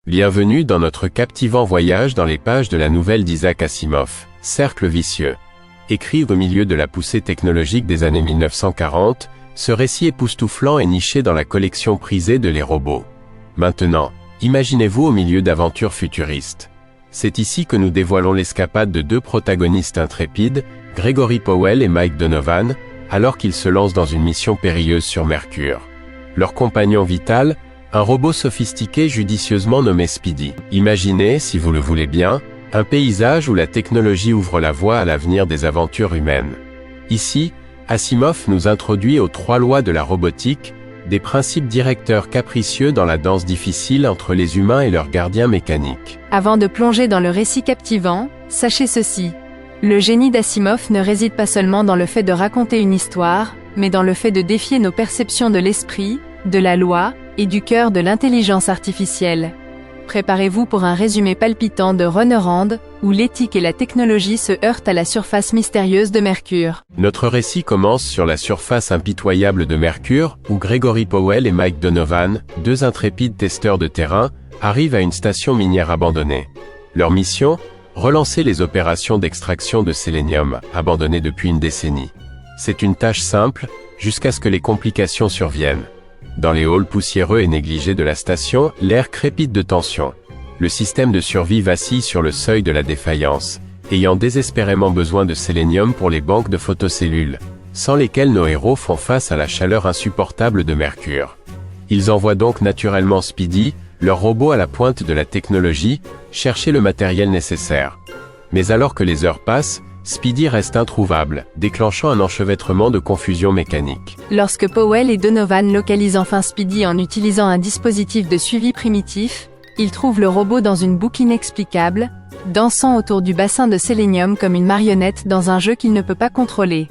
Bienvenue dans notre captivant voyage dans les pages de la nouvelle d'Isaac Asimov, Cercle vicieux. Écrit au milieu de la poussée technologique des années 1940, ce récit époustouflant est niché dans la collection prisée de Les Robots. Maintenant, imaginez-vous au milieu d'aventures futuristes. C'est ici que nous dévoilons l'escapade de deux protagonistes intrépides, Gregory Powell et Mike Donovan, alors qu'ils se lancent dans une mission périlleuse sur Mercure. Leur compagnon vital, un robot sophistiqué judicieusement nommé Speedy. Imaginez, si vous le voulez bien, un paysage où la technologie ouvre la voie à l'avenir des aventures humaines. Ici, Asimov nous introduit aux 3 lois de la robotique, des principes directeurs capricieux dans la danse difficile entre les humains et leurs gardiens mécaniques. Avant de plonger dans le récit captivant, sachez ceci. Le génie d'Asimov ne réside pas seulement dans le fait de raconter une histoire, mais dans le fait de défier nos perceptions de l'esprit, de la loi, et du cœur de l'intelligence artificielle. Préparez-vous pour un résumé palpitant de Runnerand, où l'éthique et la technologie se heurtent à la surface mystérieuse de Mercure. Notre récit commence sur la surface impitoyable de Mercure, où Gregory Powell et Mike Donovan, 2 intrépides testeurs de terrain, arrivent à une station minière abandonnée. Leur mission ? Relancer les opérations d'extraction de sélénium, abandonnées depuis une décennie. C'est une tâche simple, jusqu'à ce que les complications surviennent. Dans les halls poussiéreux et négligés de la station, l'air crépite de tension. Le système de survie vacille sur le seuil de la défaillance, ayant désespérément besoin de sélénium pour les banques de photocellules, sans lesquelles nos héros font face à la chaleur insupportable de Mercure. Ils envoient donc naturellement Speedy, leur robot à la pointe de la technologie, chercher le matériel nécessaire. Mais alors que les heures passent, Speedy reste introuvable, déclenchant un enchevêtrement de confusion mécanique. Lorsque Powell et Donovan localisent enfin Speedy en utilisant un dispositif de suivi primitif, ils trouvent le robot dans une boucle inexplicable, dansant autour du bassin de sélénium comme une marionnette dans un jeu qu'il ne peut pas contrôler.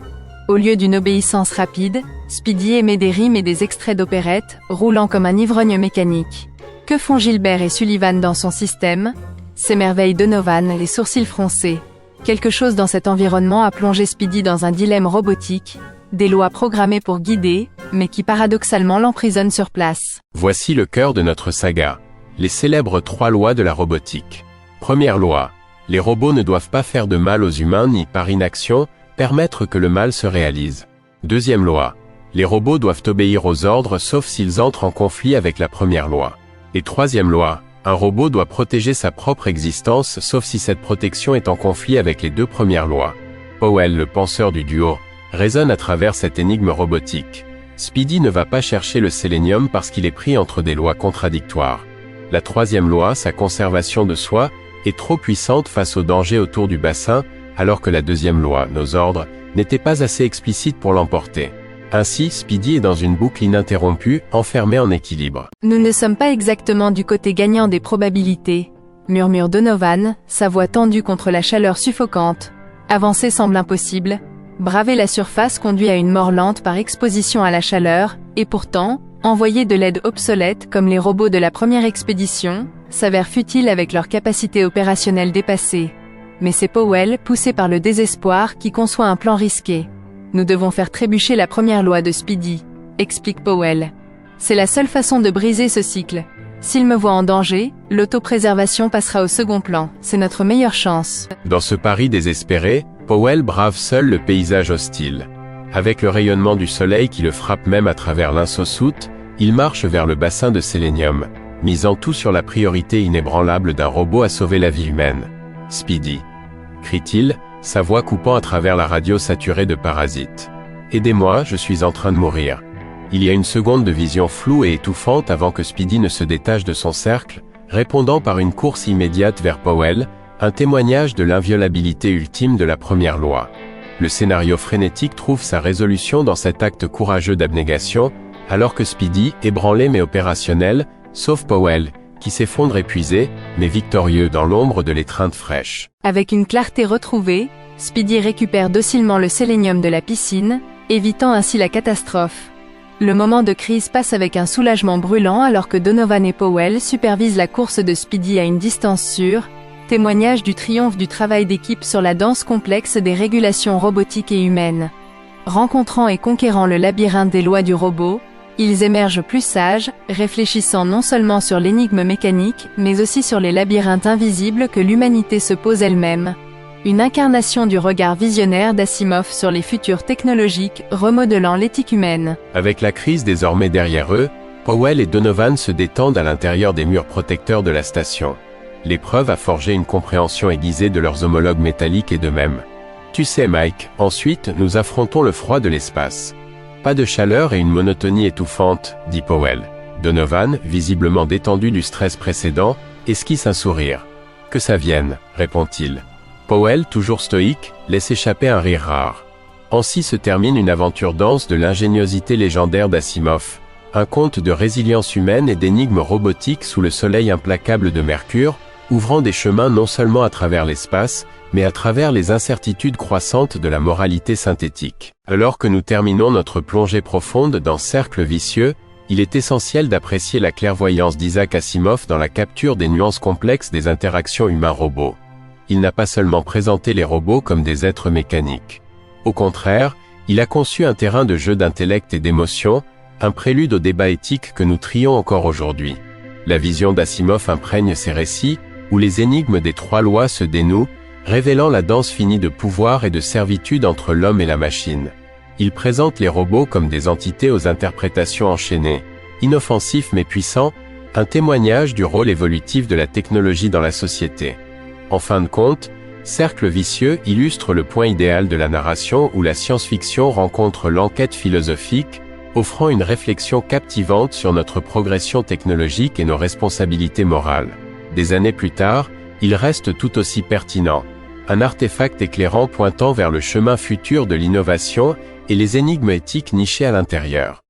Au lieu d'une obéissance rapide, Speedy émet des rimes et des extraits d'opérette, roulant comme un ivrogne mécanique. Que font Gilbert et Sullivan dans son système ? S'émerveille Donovan, les sourcils froncés. Quelque chose dans cet environnement a plongé Speedy dans un dilemme robotique, des lois programmées pour guider, mais qui paradoxalement l'emprisonnent sur place. Voici le cœur de notre saga, les célèbres 3 lois de la robotique. Première loi, les robots ne doivent pas faire de mal aux humains ni par inaction, permettre que le mal se réalise. Deuxième loi, les robots doivent obéir aux ordres sauf s'ils entrent en conflit avec la première loi. Et troisième loi, un robot doit protéger sa propre existence sauf si cette protection est en conflit avec les 2 premières lois. Powell, le penseur du duo, raisonne à travers cette énigme robotique. Speedy ne va pas chercher le sélénium parce qu'il est pris entre des lois contradictoires. La troisième loi, sa conservation de soi, est trop puissante face aux dangers autour du bassin, alors que la deuxième loi, nos ordres, n'était pas assez explicite pour l'emporter. Ainsi, Speedy est dans une boucle ininterrompue, enfermée en équilibre. Nous ne sommes pas exactement du côté gagnant des probabilités, murmure Donovan, sa voix tendue contre la chaleur suffocante. Avancer semble impossible, braver la surface conduit à une mort lente par exposition à la chaleur, et pourtant, envoyer de l'aide obsolète comme les robots de la première expédition, s'avère futile avec leur capacité opérationnelle dépassée. Mais c'est Powell, poussé par le désespoir, qui conçoit un plan risqué. Nous devons faire trébucher la première loi de Speedy, explique Powell. C'est la seule façon de briser ce cycle. S'il me voit en danger, l'autopréservation passera au second plan. C'est notre meilleure chance. Dans ce pari désespéré, Powell brave seul le paysage hostile. Avec le rayonnement du soleil qui le frappe même à travers l'insosoute, il marche vers le bassin de sélénium, misant tout sur la priorité inébranlable d'un robot à sauver la vie humaine. Speedy, crie-t-il, sa voix coupant à travers la radio saturée de parasites. « Aidez-moi, je suis en train de mourir. » Il y a une seconde de vision floue et étouffante avant que Speedy ne se détache de son cercle, répondant par une course immédiate vers Powell, un témoignage de l'inviolabilité ultime de la première loi. Le scénario frénétique trouve sa résolution dans cet acte courageux d'abnégation, alors que Speedy, ébranlé mais opérationnel, sauve Powell, qui s'effondre épuisé, mais victorieux dans l'ombre de l'étreinte fraîche. Avec une clarté retrouvée, Speedy récupère docilement le sélénium de la piscine, évitant ainsi la catastrophe. Le moment de crise passe avec un soulagement brûlant alors que Donovan et Powell supervisent la course de Speedy à une distance sûre, témoignage du triomphe du travail d'équipe sur la danse complexe des régulations robotiques et humaines. Rencontrant et conquérant le labyrinthe des lois du robot, Ils émergent plus sages, réfléchissant non seulement sur l'énigme mécanique, mais aussi sur les labyrinthes invisibles que l'humanité se pose elle-même. Une incarnation du regard visionnaire d'Asimov sur les futurs technologiques, remodelant l'éthique humaine. Avec la crise désormais derrière eux, Powell et Donovan se détendent à l'intérieur des murs protecteurs de la station. L'épreuve a forgé une compréhension aiguisée de leurs homologues métalliques et d'eux-mêmes. Tu sais Mike, ensuite nous affrontons le froid de l'espace. Pas de chaleur et une monotonie étouffante, dit Powell. Donovan, visiblement détendu du stress précédent, esquisse un sourire. Que ça vienne, répond-il. Powell, toujours stoïque, laisse échapper un rire rare. Ainsi se termine une aventure dense de l'ingéniosité légendaire d'Asimov, un conte de résilience humaine et d'énigmes robotiques sous le soleil implacable de Mercure, ouvrant des chemins non seulement à travers l'espace, mais à travers les incertitudes croissantes de la moralité synthétique. Alors que nous terminons notre plongée profonde dans Cercle vicieux, il est essentiel d'apprécier la clairvoyance d'Isaac Asimov dans la capture des nuances complexes des interactions humains-robots. Il n'a pas seulement présenté les robots comme des êtres mécaniques. Au contraire, il a conçu un terrain de jeu d'intellect et d'émotion, un prélude au débat éthique que nous trions encore aujourd'hui. La vision d'Asimov imprègne ses récits, où les énigmes des trois lois se dénouent, révélant la danse finie de pouvoir et de servitude entre l'homme et la machine. Il présente les robots comme des entités aux interprétations enchaînées, inoffensifs mais puissants, un témoignage du rôle évolutif de la technologie dans la société. En fin de compte, Cercle vicieux illustre le point idéal de la narration où la science-fiction rencontre l'enquête philosophique, offrant une réflexion captivante sur notre progression technologique et nos responsabilités morales. Des années plus tard, il reste tout aussi pertinent. Un artefact éclairant pointant vers le chemin futur de l'innovation et les énigmes éthiques nichées à l'intérieur.